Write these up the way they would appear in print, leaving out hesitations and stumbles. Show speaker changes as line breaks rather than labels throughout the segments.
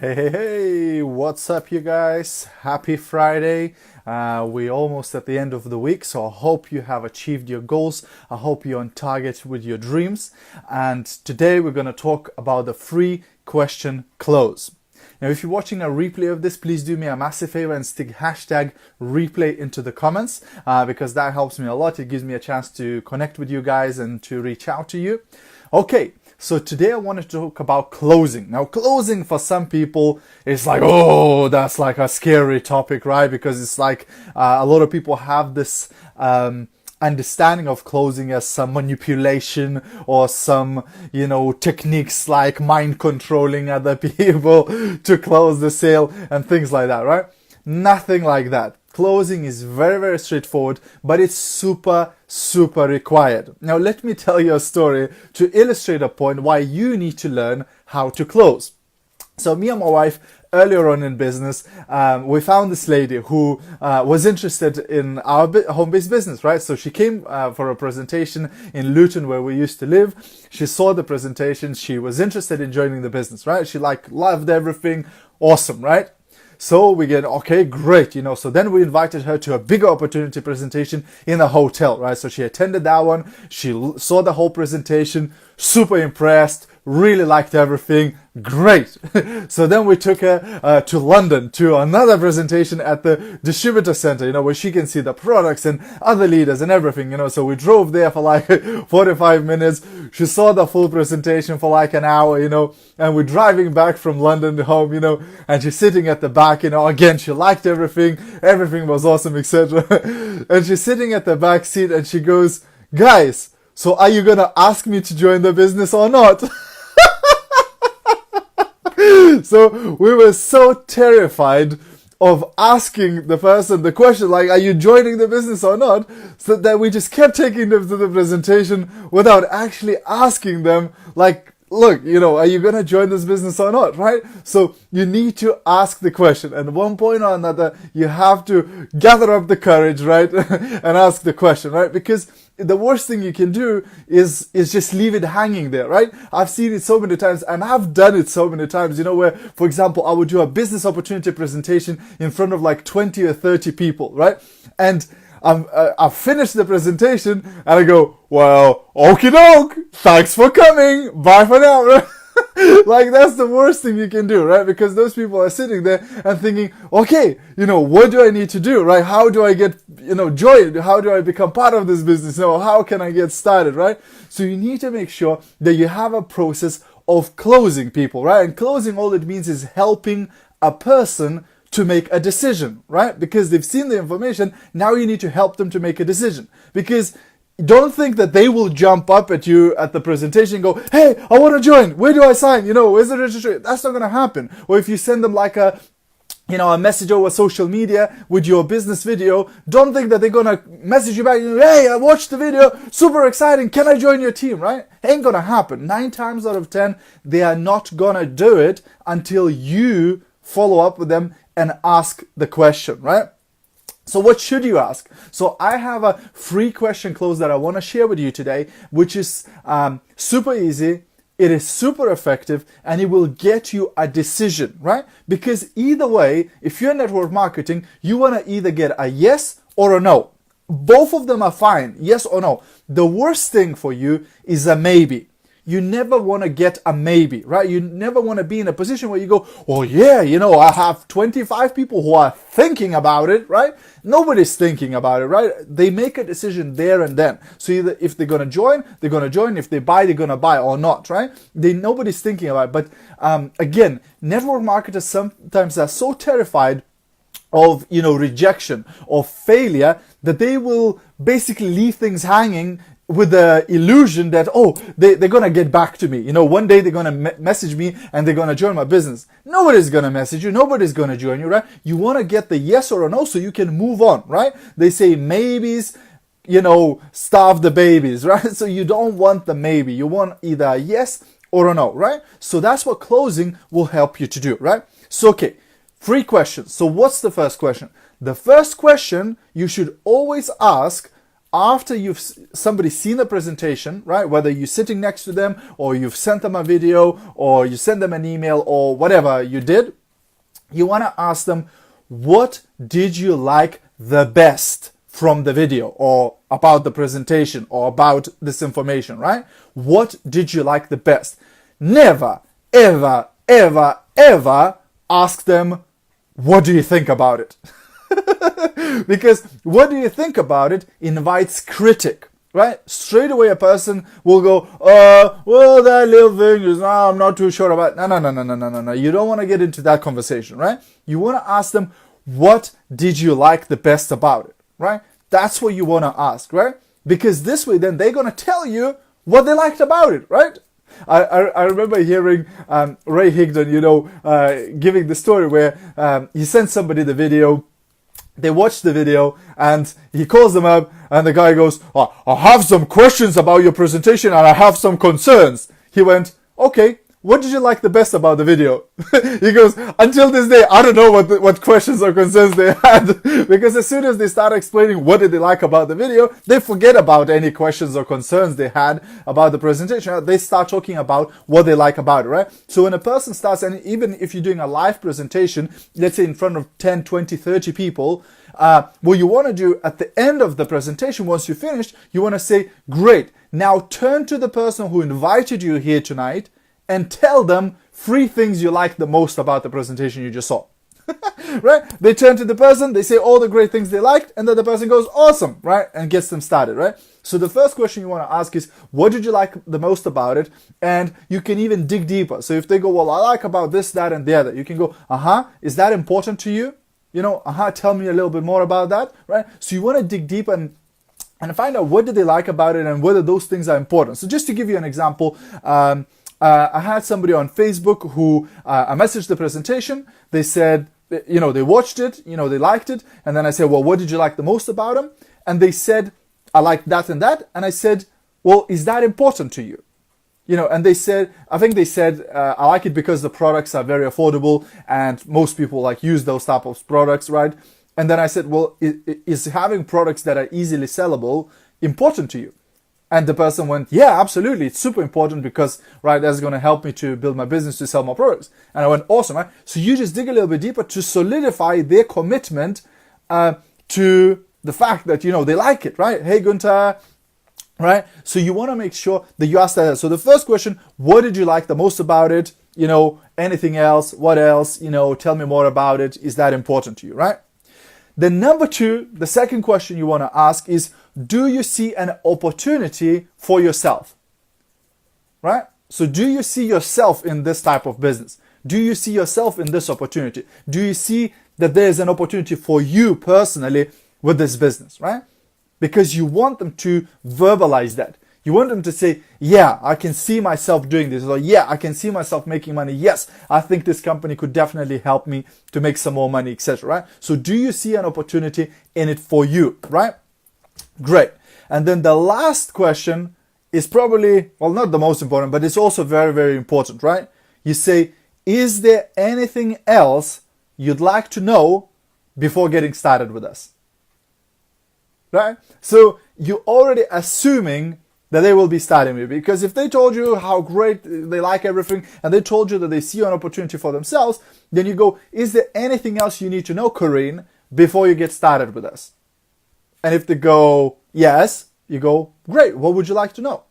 Hey, what's up, you guys? Happy Friday. We're almost at the end of the week, so I hope you have achieved your goals. I hope you're on target with your dreams. And today we're going to talk about the free question close. Now, if you're watching a replay of this, please do me a massive favor and stick hashtag replay into the comments because that helps me a lot. It gives me a chance to connect with you guys and to reach out to you. Okay. So today I want to talk about closing. Now, closing for some people is like, oh, that's like a scary topic, right? Because it's like a lot of people have this understanding of closing as some manipulation or some, techniques like mind controlling other people to close the sale and things like that, right? Nothing like that. Closing is very, very straightforward, but it's super required. Now, let me tell you a story to illustrate a point why you need to learn how to close. So me and my wife, earlier on in business, we found this lady who was interested in our home-based business, right? So she came for a presentation in Luton where we used to live. She saw the presentation. She was interested in joining the business, right? She loved everything. Awesome, right? So we get, okay, great, so then we invited her to a bigger opportunity presentation in a hotel, right? So she attended that one. She saw the whole presentation, super impressed, really liked everything. Great. So then we took her to London to another presentation at the distributor center, where she can see the products and other leaders and everything, So we drove there for like 45 minutes. She saw the full presentation for like an hour, and we're driving back from London home, and she's sitting at the back, again, she liked everything. Everything was awesome, etc. And she's sitting at the back seat and she goes, guys, so are you going to ask me to join the business or not? So we were so terrified of asking the person the question, like, are you joining the business or not? So that we just kept taking them to the presentation without actually asking them, like, look, are you going to join this business or not, right? So you need to ask the question. And at one point or another, you have to gather up the courage, right? And ask the question, right? Because the worst thing you can do is just leave it hanging there, right? I've seen it so many times and I've done it so many times, where, for example, I would do a business opportunity presentation in front of like 20 or 30 people, right? And I've finished the presentation and I go, well, okie doke, thanks for coming, bye for now, right? Like, that's the worst thing you can do, right? Because those people are sitting there and thinking, okay, what do I need to do, right? How do I get, joined? How do I become part of this business? How can I get started, right? So you need to make sure that you have a process of closing people, right? And closing, all it means is helping a person to make a decision, right? Because they've seen the information, now you need to help them to make a decision. Because don't think that they will jump up at you at the presentation and go, hey, I want to join. Where do I sign? Where's the registration? That's not going to happen. Or if you send them like a message over social media with your business video, don't think that they're going to message you back, hey, I watched the video, super exciting, can I join your team, right? Ain't going to happen. 9 times out of 10, they are not going to do it until you follow up with them and ask the question, right? So what should you ask? So I have a free question close that I want to share with you today, which is super easy. It is super effective and it will get you a decision, right? Because either way, if you're network marketing, you want to either get a yes or a no. Both of them are fine, yes or no. The worst thing for you is a maybe. You never want to get a maybe, right? You never want to be in a position where you go, oh yeah, I have 25 people who are thinking about it, right? Nobody's thinking about it, right? They make a decision there and then. So either if they're going to join, they're going to join. If they buy, they're going to buy or not, right? Nobody's thinking about it. But again, network marketers sometimes are so terrified of, rejection or failure that they will basically leave things hanging with the illusion that, they're going to get back to me. One day they're going to message me and they're going to join my business. Nobody's going to message you. Nobody's going to join you, right? You want to get the yes or a no so you can move on, right? They say maybes, starve the babies, right? So you don't want the maybe. You want either a yes or a no, right? So that's what closing will help you to do, right? So, okay, 3 questions. So what's the first question? The first question you should always ask, after somebody seen the presentation, right? Whether you're sitting next to them or you've sent them a video or you send them an email or whatever you did, you want to ask them, what did you like the best from the video or about the presentation or about this information, right? What did you like the best? Never, ever, ever, ever ask them, what do you think about it? Because what do you think about it invites critic, right? Straight away a person will go, well, that little thing is, I'm not too sure about. No. You don't want to get into that conversation, right? You want to ask them, what did you like the best about it, right? That's what you want to ask, right? Because this way, then they're going to tell you what they liked about it, right? I remember hearing Ray Higdon, giving the story where he sent somebody the video. They watch the video and he calls them up and the guy goes, I have some questions about your presentation and I have some concerns. He went, okay, what did you like the best about the video? He goes, until this day, I don't know what questions or concerns they had. Because as soon as they start explaining what did they like about the video, they forget about any questions or concerns they had about the presentation. They start talking about what they like about it, right? So when a person starts, and even if you're doing a live presentation, let's say in front of 10, 20, 30 people, what you want to do at the end of the presentation, once you're finished, you want to say, great, now turn to the person who invited you here tonight and tell them 3 things you like the most about the presentation you just saw. Right? They turn to the person, they say all the great things they liked, and then the person goes, awesome, right? And gets them started, right? So the first question you want to ask is, what did you like the most about it? And you can even dig deeper. So if they go, well, I like about this, that, and the other, you can go, is that important to you? Tell me a little bit more about that, right? So you want to dig deep and find out what did they like about it and whether those things are important. So just to give you an example, I had somebody on Facebook who I messaged the presentation. They said, they watched it, they liked it. And then I said, well, what did you like the most about them? And they said, I liked that and that. And I said, well, is that important to you? And I think they said, I like it because the products are very affordable and most people use those type of products, right? And then I said, well, is having products that are easily sellable important to you? And the person went, yeah, absolutely. It's super important because, right, that's going to help me to build my business to sell more products. And I went, awesome, right? So you just dig a little bit deeper to solidify their commitment to the fact that, they like it, right? Hey, Gunther, right? So you want to make sure that you ask that. So the first question, what did you like the most about it? Anything else? What else? Tell me more about it. Is that important to you, right? Then number 2, the second question you want to ask is, do you see an opportunity for yourself? Right? So do you see yourself in this type of business? Do you see yourself in this opportunity? Do you see that there is an opportunity for you personally with this business, right? Because you want them to verbalize that. You want them to say, yeah, I can see myself doing this. Or yeah, I can see myself making money. Yes, I think this company could definitely help me to make some more money, etc. Right? So do you see an opportunity in it for you, right? Great. And then the last question is probably, well, not the most important, but it's also very, very important, right? You say, is there anything else you'd like to know before getting started with us? Right? So you're already assuming that they will be starting with, because if they told you how great they like everything and they told you that they see an opportunity for themselves, then you go, is there anything else you need to know, Corinne, before you get started with us? And if they go, yes, you go, great, what would you like to know?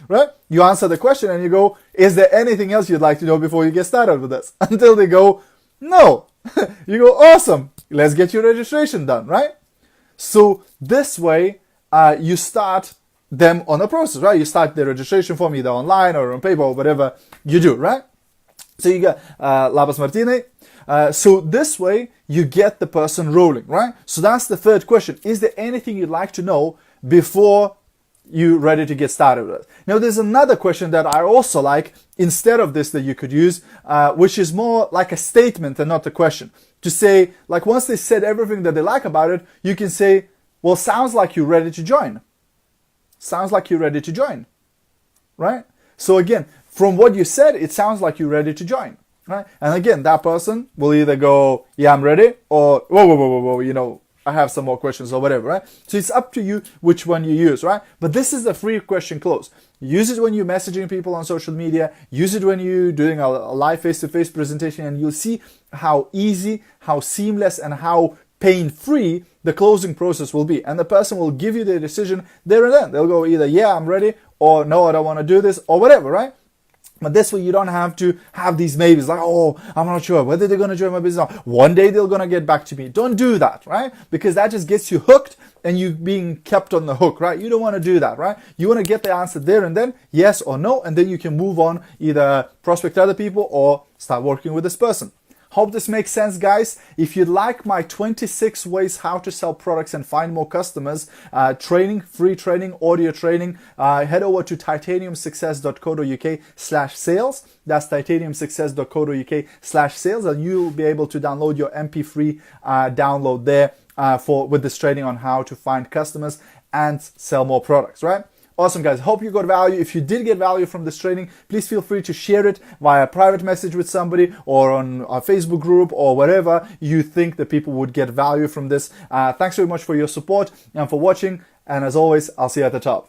Right? You answer the question and you go, is there anything else you'd like to know before you get started with us? Until they go, no. You go, awesome, let's get your registration done, right? So this way, you start them on a process, right? You start the registration form either online or on paper or whatever you do, right? So you got Labas Martine. So this way you get the person rolling, right? So that's the third question. Is there anything you'd like to know before you're ready to get started with it? Now there's another question that I also like instead of this that you could use, which is more like a statement and not a question. To say, like once they said everything that they like about it, you can say, well, sounds like you're ready to join. Sounds like you're ready to join, right? So again, from what you said, it sounds like you're ready to join, right? And again, that person will either go, yeah, I'm ready, or whoa, I have some more questions or whatever, right? So it's up to you which one you use, right? But this is the free question close. Use it when you're messaging people on social media. Use it when you're doing a live face-to-face presentation, and you'll see how easy, how seamless, and how pain-free the closing process will be. And the person will give you the decision there and then. They'll go either, yeah, I'm ready, or no, I don't want to do this, or whatever, right? But this way you don't have to have these maybes like, oh, I'm not sure whether they're going to join my business. One day they're going to get back to me. Don't do that, right? Because that just gets you hooked and you being kept on the hook, right? You don't want to do that, right? You want to get the answer there and then, yes or no, and then you can move on, either prospect other people or start working with this person. Hope this makes sense, guys. If you'd like my 26 ways how to sell products and find more customers training, free training, audio training, head over to titaniumsuccess.co.uk/sales. That's titaniumsuccess.co.uk/sales, and you'll be able to download your MP3 download there with this training on how to find customers and sell more products, right? Awesome, guys. Hope you got value. If you did get value from this training, please feel free to share it via private message with somebody or on our Facebook group or wherever you think that people would get value from this. Thanks very much for your support and for watching. And as always, I'll see you at the top.